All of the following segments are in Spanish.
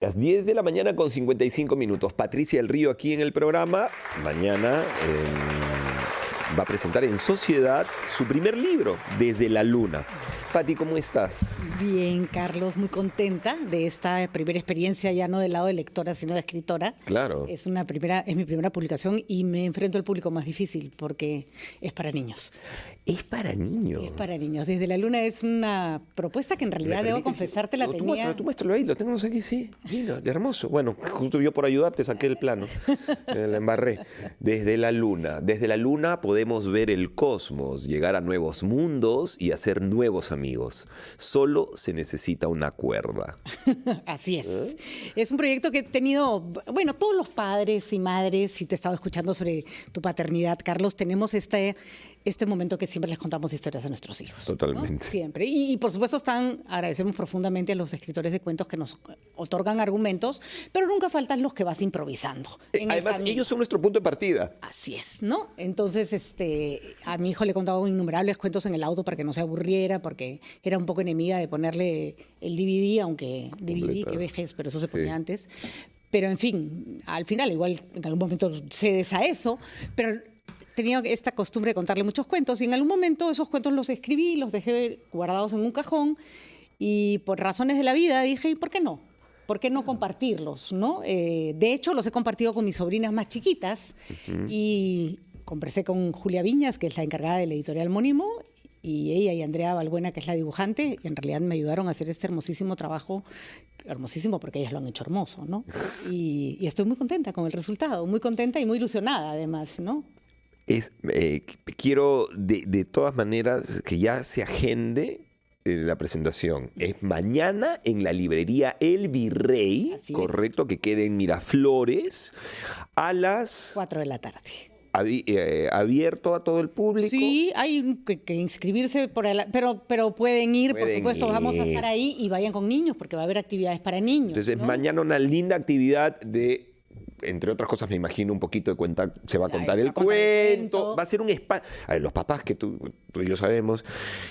Las 10 de la mañana con 55 minutos. Patricia del Río aquí en el programa. Mañana va a presentar en Sociedad su primer libro, Desde la Luna. Pati, ¿cómo estás? Bien, Carlos, muy contenta de esta primera experiencia, ya no del lado de lectora, sino de escritora. Claro. Es mi primera publicación y me enfrento al público más difícil porque es para niños. ¿Es para niños? Es para niños. Desde la Luna es una propuesta que en realidad, debo confesarte, la tenía... Tú muéstralo ahí, lo tenemos aquí, sí. Lindo, hermoso. Bueno, justo yo por ayudarte saqué el plano. La embarré. Desde la Luna. Desde la Luna podemos ver el cosmos, llegar a nuevos mundos y hacer nuevos amigos. Solo se necesita una cuerda. Así es. Es un proyecto que he tenido, bueno, todos los padres y madres, si te estaba escuchando sobre tu paternidad, Carlos, tenemos este momento que siempre les contamos historias a nuestros hijos. Totalmente. ¿No? Siempre. Y por supuesto agradecemos profundamente a los escritores de cuentos que nos otorgan argumentos, pero nunca faltan los que vas improvisando. Además, ellos son nuestro punto de partida. Así es, ¿no? Entonces, a mi hijo le he contado innumerables cuentos en el auto para que no se aburriera, porque era un poco enemiga de ponerle el DVD, aunque DVD, qué vejez, pero eso se ponía antes. Pero, en fin, al final, igual en algún momento cedes a eso, pero tenía esta costumbre de contarle muchos cuentos y en algún momento esos cuentos los escribí, los dejé guardados en un cajón y por razones de la vida dije, ¿y por qué no? ¿Por qué no compartirlos? ¿No? De hecho, los he compartido con mis sobrinas más chiquitas y conversé con Julia Viñas, que es la encargada del editorial Mónimo, y ella y Andrea Balbuena, que es la dibujante, y en realidad me ayudaron a hacer este hermosísimo trabajo, hermosísimo porque ellas lo han hecho hermoso, ¿no? Y estoy muy contenta con el resultado, muy contenta y muy ilusionada además, ¿no? Quiero de todas maneras que ya se agende la presentación. Es mañana en la librería El Virrey, correcto, que quede en Miraflores, a las 4 de la tarde. Abierto a todo el público. Sí, hay que inscribirse, pero pueden ir, por supuesto, vamos a estar ahí y vayan con niños porque va a haber actividades para niños. Entonces, ¿no? Mañana una linda actividad de... Entre otras cosas, me imagino un poquito de cuenta, se va a contar el cuento, va a ser un espacio. A ver, los papás que tú y yo sabemos,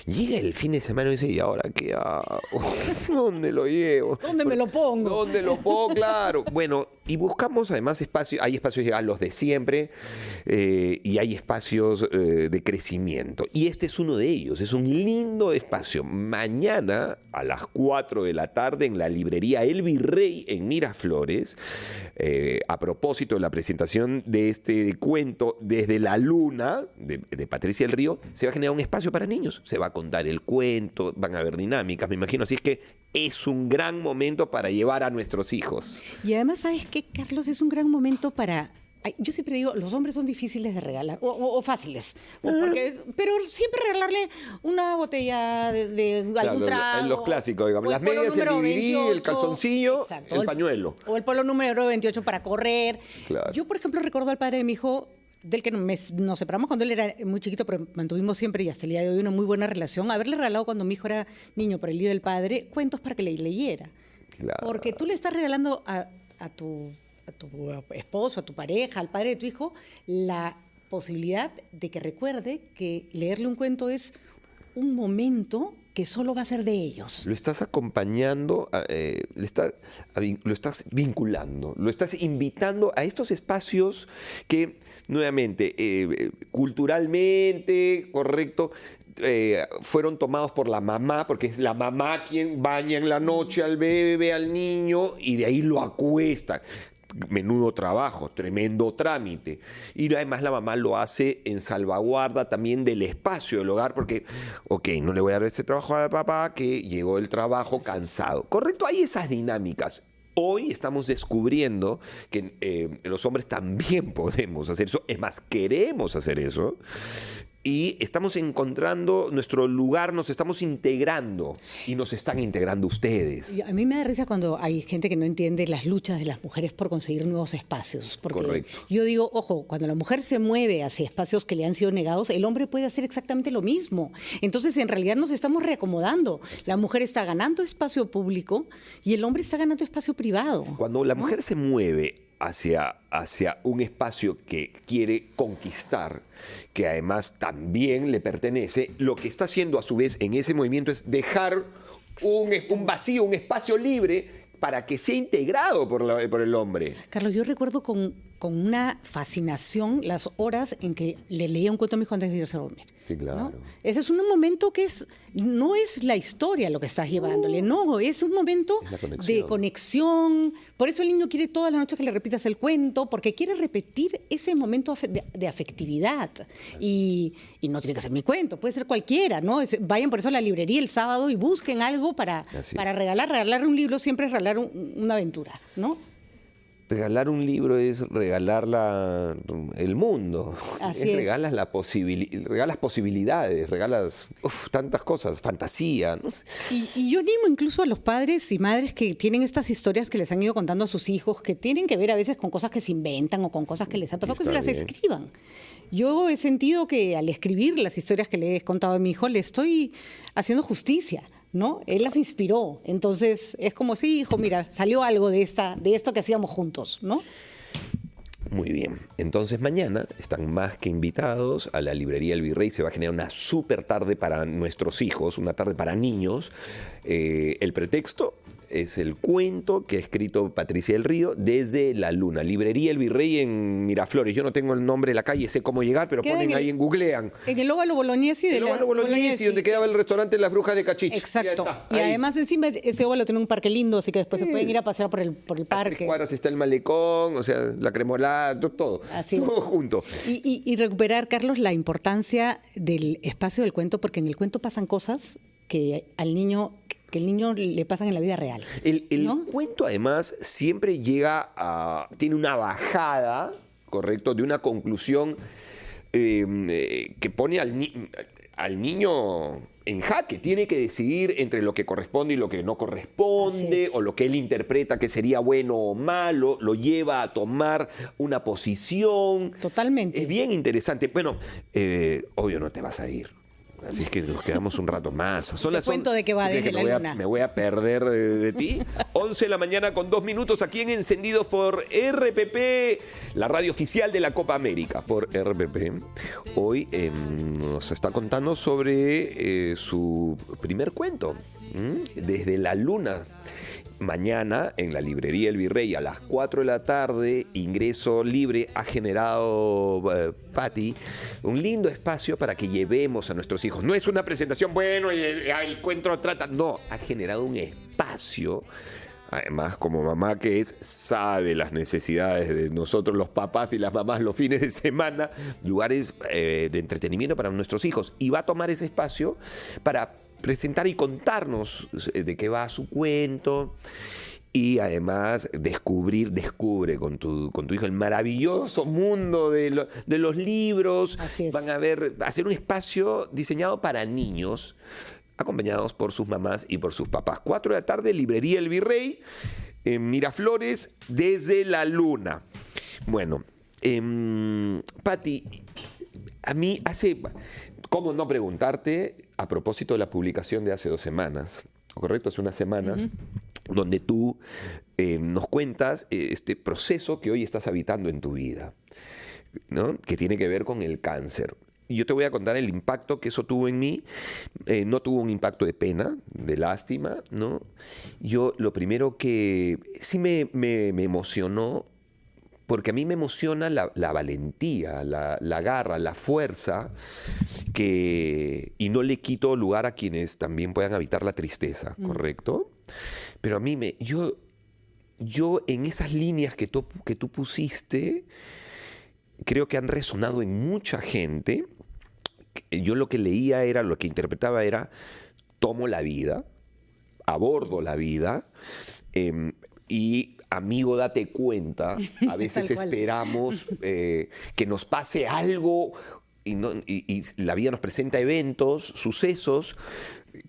llega el fin de semana y dice, ¿y ahora qué hago? ¿Dónde lo llevo? ¿Dónde me lo pongo? ¿Dónde lo pongo? Claro. Bueno, y buscamos además espacios, hay espacios ya los de siempre y hay espacios de crecimiento. Y este es uno de ellos, es un lindo espacio. Mañana a las 4 de la tarde en la librería El Virrey en Miraflores, a propósito de la presentación de este cuento Desde la Luna, de Patricia del Río, se va a generar un espacio para niños. Se va a contar el cuento, van a haber dinámicas, me imagino. Así es que es un gran momento para llevar a nuestros hijos. Y además, ¿sabes qué, Carlos? Es un gran momento para... Yo siempre digo, los hombres son difíciles de regalar, o fáciles, pero siempre regalarle una botella de algún trago. Los clásicos, digamos, las medias, el DVD, el calzoncillo, exacto, el pañuelo. O el polo número 28 para correr. Claro. Yo, por ejemplo, recuerdo al padre de mi hijo, del que nos separamos cuando él era muy chiquito, pero mantuvimos siempre y hasta el día de hoy una muy buena relación, haberle regalado cuando mi hijo era niño por el Día del Padre, cuentos para que le leyera. Claro. Porque tú le estás regalando a tu esposo, a tu pareja, al padre de tu hijo, la posibilidad de que recuerde que leerle un cuento es un momento que solo va a ser de ellos. Lo estás acompañando, lo estás vinculando, lo estás invitando a estos espacios que, nuevamente, culturalmente, correcto, fueron tomados por la mamá, porque es la mamá quien baña en la noche al bebé, al niño, y de ahí lo acuesta. Menudo trabajo, tremendo trámite. Y además la mamá lo hace en salvaguarda también del espacio del hogar, porque, no le voy a dar ese trabajo al papá que llegó del trabajo cansado. Correcto, hay esas dinámicas. Hoy estamos descubriendo que los hombres también podemos hacer eso, es más, queremos hacer eso. Y estamos encontrando nuestro lugar, nos estamos integrando y nos están integrando ustedes. Y a mí me da risa cuando hay gente que no entiende las luchas de las mujeres por conseguir nuevos espacios. Porque correcto. Yo digo, ojo, cuando la mujer se mueve hacia espacios que le han sido negados, el hombre puede hacer exactamente lo mismo. Entonces, en realidad nos estamos reacomodando. La mujer está ganando espacio público y el hombre está ganando espacio privado. Cuando la mujer se mueve hacia un espacio que quiere conquistar, que además también le pertenece, lo que está haciendo a su vez en ese movimiento es dejar un vacío, un espacio libre para que sea integrado por el hombre. Carlos, yo recuerdo con una fascinación las horas en que le leía un cuento a mi hijo antes de irse a dormir. Sí, claro. ¿No? Ese es un momento que no es la historia lo que estás llevándole, no, es un momento de conexión. Por eso el niño quiere todas las noches que le repitas el cuento, porque quiere repetir ese momento de afectividad. Y no tiene que ser mi cuento, puede ser cualquiera, ¿no? Vayan por eso a la librería el sábado y busquen algo para regalar. Regalar un libro siempre es regalar una aventura, ¿no? Regalar un libro es regalar el mundo. Así es. Regalas regalas posibilidades, regalas tantas cosas, fantasía. No sé. Y yo animo incluso a los padres y madres que tienen estas historias que les han ido contando a sus hijos, que tienen que ver a veces con cosas que se inventan o con cosas que les han pasado, que se las escriban. Yo he sentido que al escribir las historias que le he contado a mi hijo, le estoy haciendo justicia, ¿no? Él las inspiró. Entonces, es como, sí, hijo, mira, salió algo de esto que hacíamos juntos, ¿no? Muy bien. Entonces, mañana están más que invitados a la librería El Virrey. Se va a generar una súper tarde para nuestros hijos, una tarde para niños. El pretexto es el cuento que ha escrito Patricia del Río, Desde la Luna. Librería El Virrey en Miraflores. Yo no tengo el nombre de la calle, sé cómo llegar, pero ponen ahí googlean. En el Óvalo Bolognesi de el Óvalo Bolognesi, donde quedaba el restaurante Las Brujas de Cachiche. Exacto. Y además encima ese óvalo tiene un parque lindo, así que después se pueden ir a pasear por el parque. A 3 cuadras está el malecón, o sea, la cremolada, todo. Así todo es. junto. Y recuperar, Carlos, la importancia del espacio del cuento, porque en el cuento pasan cosas que el niño le pasan en la vida real. El ¿no? cuento, además, siempre tiene una bajada, ¿correcto?, de una conclusión que pone al niño en jaque. Tiene que decidir entre lo que corresponde y lo que no corresponde, o lo que él interpreta que sería bueno o malo, lo lleva a tomar una posición. Totalmente. Es bien interesante. Bueno, obvio no te vas a ir. Así es que nos quedamos un rato más. Te cuento de qué va Desde la Luna. Me voy a perder de ti. 11 de la mañana con 2 minutos aquí en Encendidos por RPP, la radio oficial de la Copa América por RPP. Hoy nos está contando sobre su primer cuento, Desde la Luna. Mañana en la librería El Virrey a las 4 de la tarde, ingreso libre, ha generado Patti un lindo espacio para que llevemos a nuestros hijos. No es una presentación, bueno, el cuento trata, no, ha generado un espacio. Además, como mamá que es, sabe las necesidades de nosotros los papás y las mamás los fines de semana, lugares de entretenimiento para nuestros hijos. Y va a tomar ese espacio para presentar y contarnos de qué va su cuento. Y además descubre con tu hijo el maravilloso mundo de los libros. Así es. Van a hacer un espacio diseñado para niños, acompañados por sus mamás y por sus papás. 4 de la tarde, librería El Virrey, en Miraflores, Desde la Luna. Bueno, Patti, a mí ¿cómo no preguntarte a propósito de la publicación de hace 2 semanas? ¿Correcto? Hace unas semanas, donde tú nos cuentas este proceso que hoy estás habitando en tu vida, ¿no? Que tiene que ver con el cáncer. Y yo te voy a contar el impacto que eso tuvo en mí. No tuvo un impacto de pena, de lástima, ¿no? Yo lo primero que sí me emocionó, porque a mí me emociona la valentía, la garra, la fuerza, y no le quito lugar a quienes también puedan habitar la tristeza, ¿correcto? Pero a mí, yo en esas líneas que tú pusiste, creo que han resonado en mucha gente. Yo lo que leía lo que interpretaba era, tomo la vida, abordo la vida, y amigo, date cuenta, a veces esperamos que nos pase algo y la vida nos presenta eventos, sucesos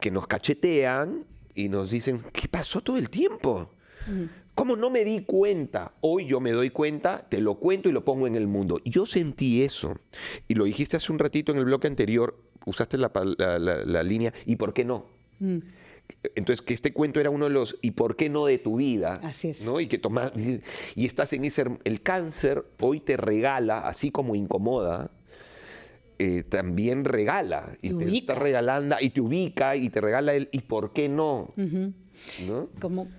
que nos cachetean y nos dicen, ¿qué pasó todo el tiempo? ¿Cómo no me di cuenta? Hoy yo me doy cuenta, te lo cuento y lo pongo en el mundo. Yo sentí eso. Y lo dijiste hace un ratito en el bloque anterior, usaste la línea, ¿y por qué no? Entonces, que este cuento era uno de los ¿y por qué no de tu vida? Así es. ¿No? Y estás en el cáncer hoy te regala, así como incomoda, también regala. Y te está regalando, y te ubica, y te regala el ¿y por qué no? ¿no?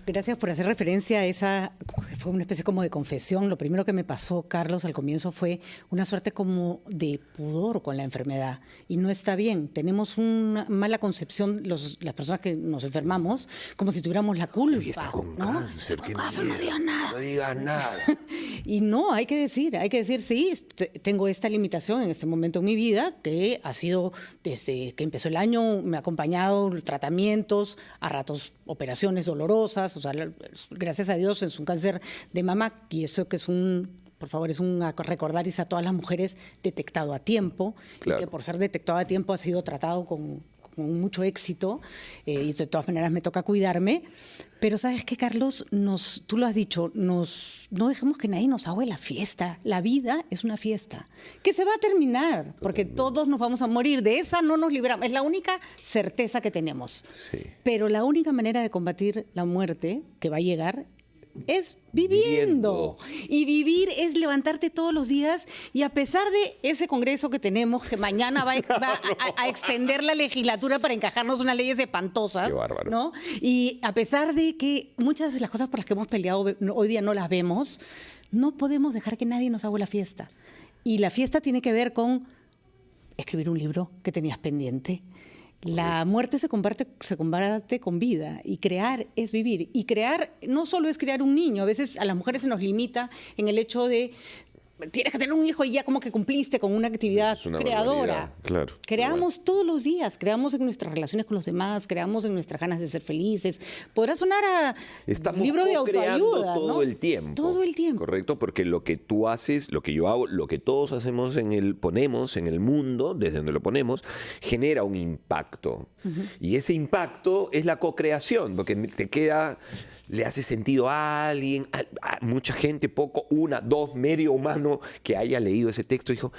Gracias por hacer referencia a esa, fue una especie como de confesión. Lo primero que me pasó, Carlos, al comienzo fue una suerte como de pudor con la enfermedad. Y no está bien. Tenemos una mala concepción, las personas que nos enfermamos, como si tuviéramos la culpa. Y está con ¿no? cáncer, Está con cáncer, no digas nada. No digas nada. Y no, hay que decir, sí, tengo esta limitación en este momento en mi vida, que ha sido desde que empezó el año, me ha acompañado tratamientos, a ratos operaciones dolorosas, o sea, gracias a Dios es un cáncer de mama, y eso que es por favor, es un recordarles a todas las mujeres detectado a tiempo, claro. Y que por ser detectado a tiempo ha sido tratado con mucho éxito, y de todas maneras me toca cuidarme. Pero ¿sabes qué, Carlos? Tú lo has dicho, no dejemos que nadie nos ahogue la fiesta. La vida es una fiesta que se va a terminar, porque todos nos vamos a morir. De esa no nos libramos. Es la única certeza que tenemos. Sí. Pero la única manera de combatir la muerte que va a llegar es viviendo. Y vivir es levantarte todos los días, y a pesar de ese congreso que tenemos, que mañana va a extender la legislatura para encajarnos unas leyes espantosas. Qué bárbaro. ¿No? Y a pesar de que muchas de las cosas por las que hemos peleado hoy día no las vemos, no podemos dejar que nadie nos haga la fiesta. Y la fiesta tiene que ver con escribir un libro que tenías pendiente. La muerte se combate con vida, y crear es vivir. Y crear no solo es crear un niño, a veces a las mujeres se nos limita en el hecho de tienes que tener un hijo y ya como que cumpliste con una actividad creadora. Claro, creamos todos los días, creamos en nuestras relaciones con los demás, creamos en nuestras ganas de ser felices. Podrá sonar a libro de autoayuda, todo, ¿no? El tiempo. Todo el tiempo. Correcto, porque lo que tú haces, lo que yo hago, lo que todos hacemos ponemos en el mundo, desde donde lo ponemos, genera un impacto. Y ese impacto es la co-creación, porque le hace sentido a alguien, a mucha gente, poco, una, dos, medio humano que haya leído ese texto, dijo,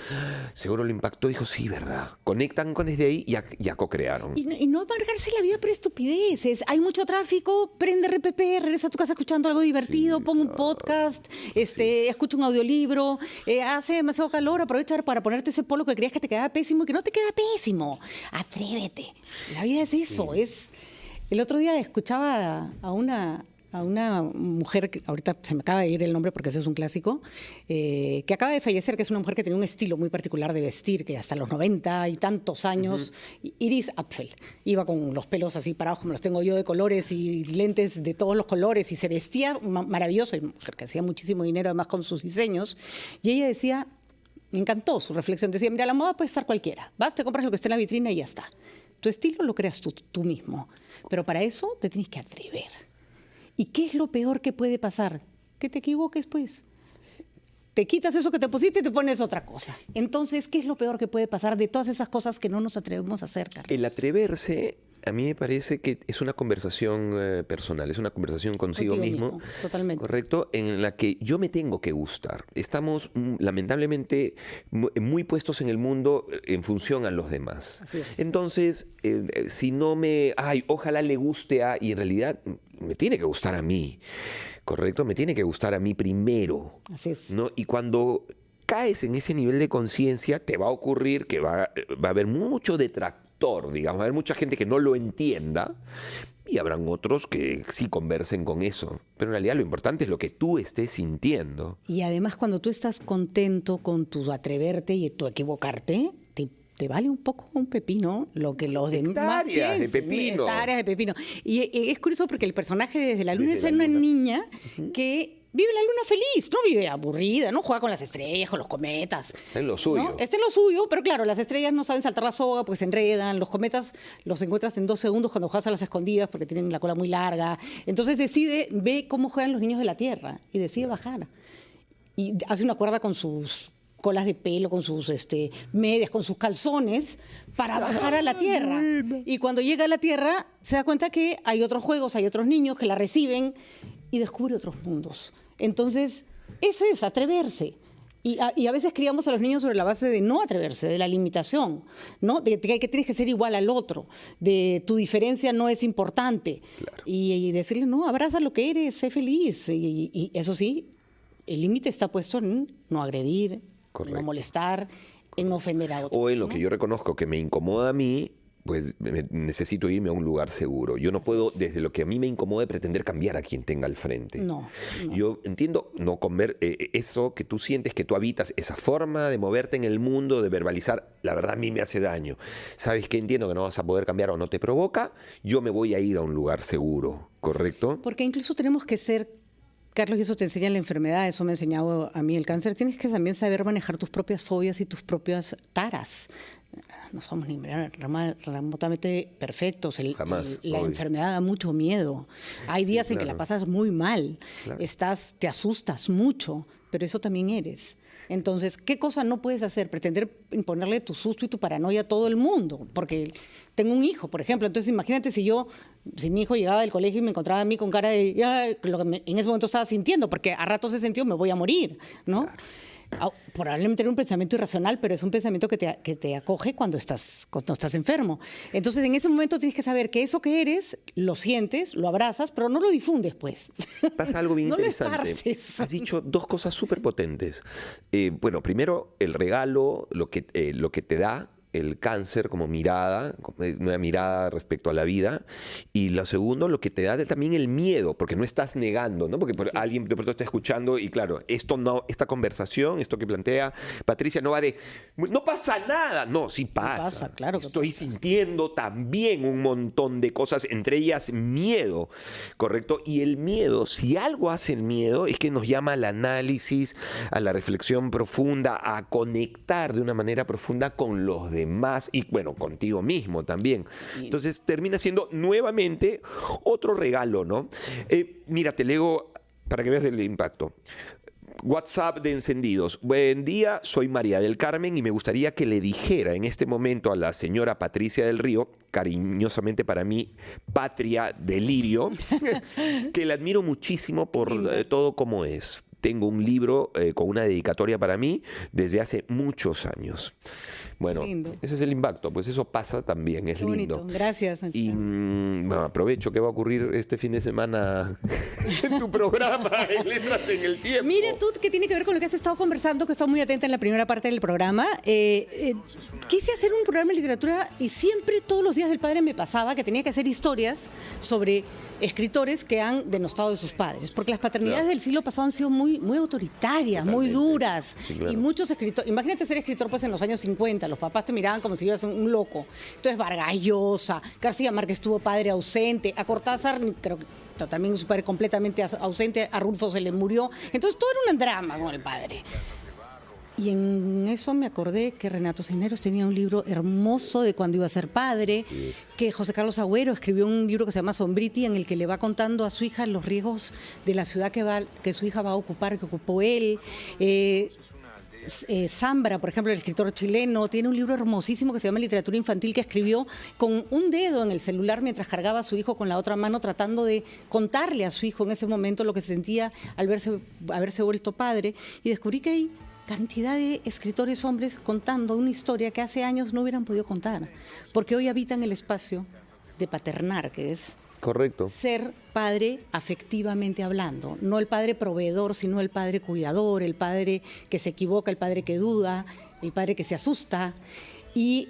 seguro lo impactó, dijo, sí, verdad. Conectan con desde ahí y ya co-crearon. Y no amargarse la vida por estupideces. Hay mucho tráfico, prende RPP, regresa a tu casa escuchando algo divertido, pon un podcast, escucha un audiolibro, hace demasiado calor, aprovecha para ponerte ese polo que creías que te quedaba pésimo y que no te queda pésimo. Atrévete. La vida es eso, El otro día escuchaba a una mujer, que ahorita se me acaba de ir el nombre porque ese es un clásico, que acaba de fallecer, que es una mujer que tenía un estilo muy particular de vestir, que hasta los 90 y tantos años, Iris Apfel, iba con los pelos así parados como los tengo yo, de colores y lentes de todos los colores, y se vestía maravilloso, y una mujer que hacía muchísimo dinero además con sus diseños, y ella decía, me encantó su reflexión, decía, mira, la moda puede estar cualquiera, vas, te compras lo que esté en la vitrina y ya está. Tu estilo lo creas tú mismo, pero para eso te tienes que atrever. ¿Y qué es lo peor que puede pasar? Que te equivoques, pues. Te quitas eso que te pusiste y te pones otra cosa. Entonces, ¿qué es lo peor que puede pasar de todas esas cosas que no nos atrevemos a hacer, Carlos? El atreverse, a mí me parece que es una conversación personal, es una conversación consigo mismo. Totalmente. Correcto, en la que yo me tengo que gustar. Estamos lamentablemente muy puestos en el mundo en función a los demás. Así es. Entonces, si no ojalá le guste y en realidad me tiene que gustar a mí, ¿correcto? Me tiene que gustar a mí primero. Así es. ¿No? Y cuando caes en ese nivel de conciencia, te va a ocurrir que va a haber mucho detractor, digamos, va a haber mucha gente que no lo entienda, y habrán otros que sí conversen con eso. Pero en realidad lo importante es lo que tú estés sintiendo. Y además, cuando tú estás contento con tu atreverte y tu equivocarte, te vale un poco un pepino lo que los demás piensen. Hectáreas de pepino. Y es curioso porque el personaje desde la luna es una niña que vive la luna feliz, no vive aburrida, no juega con las estrellas, con los cometas. Está en lo suyo. ¿No? Está en lo suyo, pero claro, las estrellas no saben saltar la soga porque se enredan, los cometas los encuentras en 2 segundos cuando juegas a las escondidas porque tienen la cola muy larga. Entonces ve cómo juegan los niños de la Tierra y decide bajar. Y hace una cuerda con sus colas de pelo, con sus medias, con sus calzones, para bajar a la Tierra. Y cuando llega a la Tierra, se da cuenta que hay otros juegos, hay otros niños que la reciben y descubre otros mundos. Entonces, eso es atreverse. Y a veces criamos a los niños sobre la base de no atreverse, de la limitación, ¿no? De que tienes que ser igual al otro, de tu diferencia no es importante. Claro. Y decirle, no, abraza lo que eres, sé feliz. Y eso sí, el límite está puesto en no agredir, correcto, en no molestar, en no ofender a otros. O en lo que yo reconozco que me incomoda a mí, pues necesito irme a un lugar seguro. Yo no puedo, desde lo que a mí me incomode, pretender cambiar a quien tenga al frente. No. Yo entiendo eso que tú sientes, que tú habitas, esa forma de moverte en el mundo, de verbalizar, la verdad a mí me hace daño. ¿Sabes qué? Entiendo que no vas a poder cambiar o no te provoca, yo me voy a ir a un lugar seguro, ¿correcto? Porque incluso tenemos que ser, Carlos, y eso te enseña la enfermedad, eso me ha enseñado a mí el cáncer, tienes que también saber manejar tus propias fobias y tus propias taras. No somos ni remotamente perfectos. La enfermedad da mucho miedo. Hay días en que la pasas muy mal, te asustas mucho, pero eso también eres. Entonces, ¿qué cosa no puedes hacer? Pretender imponerle tu susto y tu paranoia a todo el mundo. Porque tengo un hijo, por ejemplo. Entonces, imagínate si mi hijo llegaba del colegio y me encontraba a mí con cara de lo que en ese momento estaba sintiendo, porque a ratos he sentido me voy a morir, ¿no? Claro. Probablemente era un pensamiento irracional, pero es un pensamiento que te acoge cuando estás enfermo. Entonces, en ese momento tienes que saber que eso que eres, lo sientes, lo abrazas, pero no lo difundes, pues. Pasa algo bien no interesante. Has dicho dos cosas súper potentes. Bueno, primero, el regalo, lo que te da el cáncer como mirada, una mirada respecto a la vida, y lo segundo, lo que te da también el miedo, porque no estás negando, ¿no? Porque alguien de pronto está escuchando y claro, esta conversación, esto que plantea Patricia no va de, no pasa nada, no, sí pasa, claro que estoy sintiendo también un montón de cosas, entre ellas miedo, ¿correcto? Y el miedo, si algo hace el miedo, es que nos llama al análisis, a la reflexión profunda, a conectar de una manera profunda con los demás y bueno, contigo mismo también. Entonces termina siendo nuevamente otro regalo, ¿no? Mira, te leo para que veas el impacto. WhatsApp de Encendidos. Buen día, soy María del Carmen y me gustaría que le dijera en este momento a la señora Patricia del Río, cariñosamente para mí, Patria Delirio, que la admiro muchísimo por todo como es. Tengo un libro con una dedicatoria para mí desde hace muchos años. Bueno, ese es el impacto, pues eso pasa también, es lindo. Bonito. Gracias. Y aprovecho que va a ocurrir este fin de semana en tu programa, en Letras en el Tiempo. Mira tú, que tiene que ver con lo que has estado conversando, que he estado muy atenta en la primera parte del programa. Quise hacer un programa de literatura y siempre todos los días del padre me pasaba que tenía que hacer historias sobre escritores que han denostado de sus padres, porque las paternidades del siglo pasado han sido muy autoritarias, muy duras. Sí, claro. Y muchos escritores, imagínate ser escritor pues en los años 50, los papás te miraban como si eras un loco. Entonces Vargas Llosa, García Márquez tuvo padre ausente, a Cortázar creo que también su padre completamente ausente, a Rulfo se le murió. Entonces todo era un drama con el padre. Y en eso me acordé que Renato Cisneros tenía un libro hermoso de cuando iba a ser padre, que José Carlos Agüero escribió un libro que se llama Sombriti, en el que le va contando a su hija los riesgos de la ciudad que su hija va a ocupar, que ocupó él. Zambra, por ejemplo, el escritor chileno, tiene un libro hermosísimo que se llama Literatura Infantil, que escribió con un dedo en el celular mientras cargaba a su hijo con la otra mano, tratando de contarle a su hijo en ese momento lo que se sentía al haberse vuelto padre. Y descubrí que hay cantidad de escritores hombres contando una historia que hace años no hubieran podido contar, porque hoy habitan el espacio de paternar, que es correcto, ser padre afectivamente hablando, no el padre proveedor, sino el padre cuidador, el padre que se equivoca, el padre que duda, el padre que se asusta. Y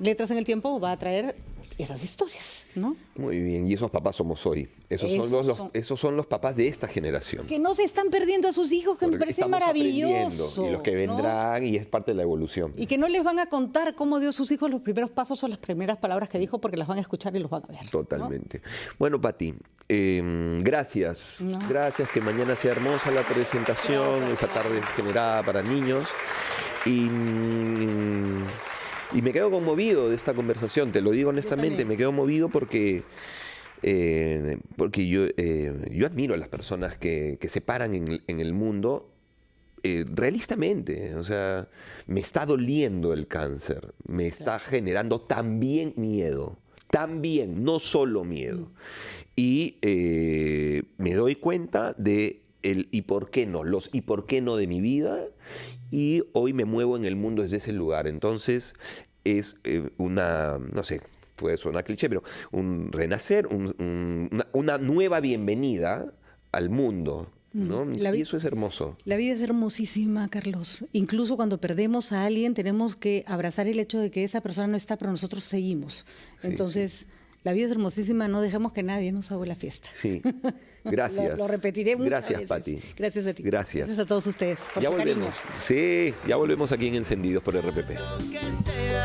Letras en el Tiempo va a traer esas historias, ¿no? Muy bien, y esos papás somos hoy. Esos son los papás de esta generación. Que no se están perdiendo a sus hijos, que me parece maravilloso. Y los que vendrán, ¿no? Y es parte de la evolución. Y que no les van a contar cómo dio a sus hijos los primeros pasos o las primeras palabras que dijo, porque las van a escuchar y los van a ver. Totalmente. ¿No? Bueno, Pati, gracias. No. Gracias, que mañana sea hermosa la presentación, esa tarde generada para niños. Y me quedo conmovido de esta conversación, te lo digo honestamente, me quedo movido porque yo admiro a las personas que se paran en el mundo realistamente. O sea, me está doliendo el cáncer, me está generando también miedo, también, no solo miedo. Y me doy cuenta de el y por qué no, los y por qué no de mi vida, y hoy me muevo en el mundo desde ese lugar. Entonces es no sé, puede sonar cliché, pero un renacer, una nueva bienvenida al mundo, ¿no? Y eso es hermoso. La vida es hermosísima, Carlos. Incluso cuando perdemos a alguien, tenemos que abrazar el hecho de que esa persona no está, pero nosotros seguimos. Sí, entonces, la vida es hermosísima, no dejemos que nadie nos haga la fiesta. Sí, gracias. Lo repetiré muchas veces. Pati. Gracias a ti. Gracias. Gracias a todos ustedes por Ya su volvemos. cariño. Sí, ya volvemos aquí en Encendidos por RPP. Que sea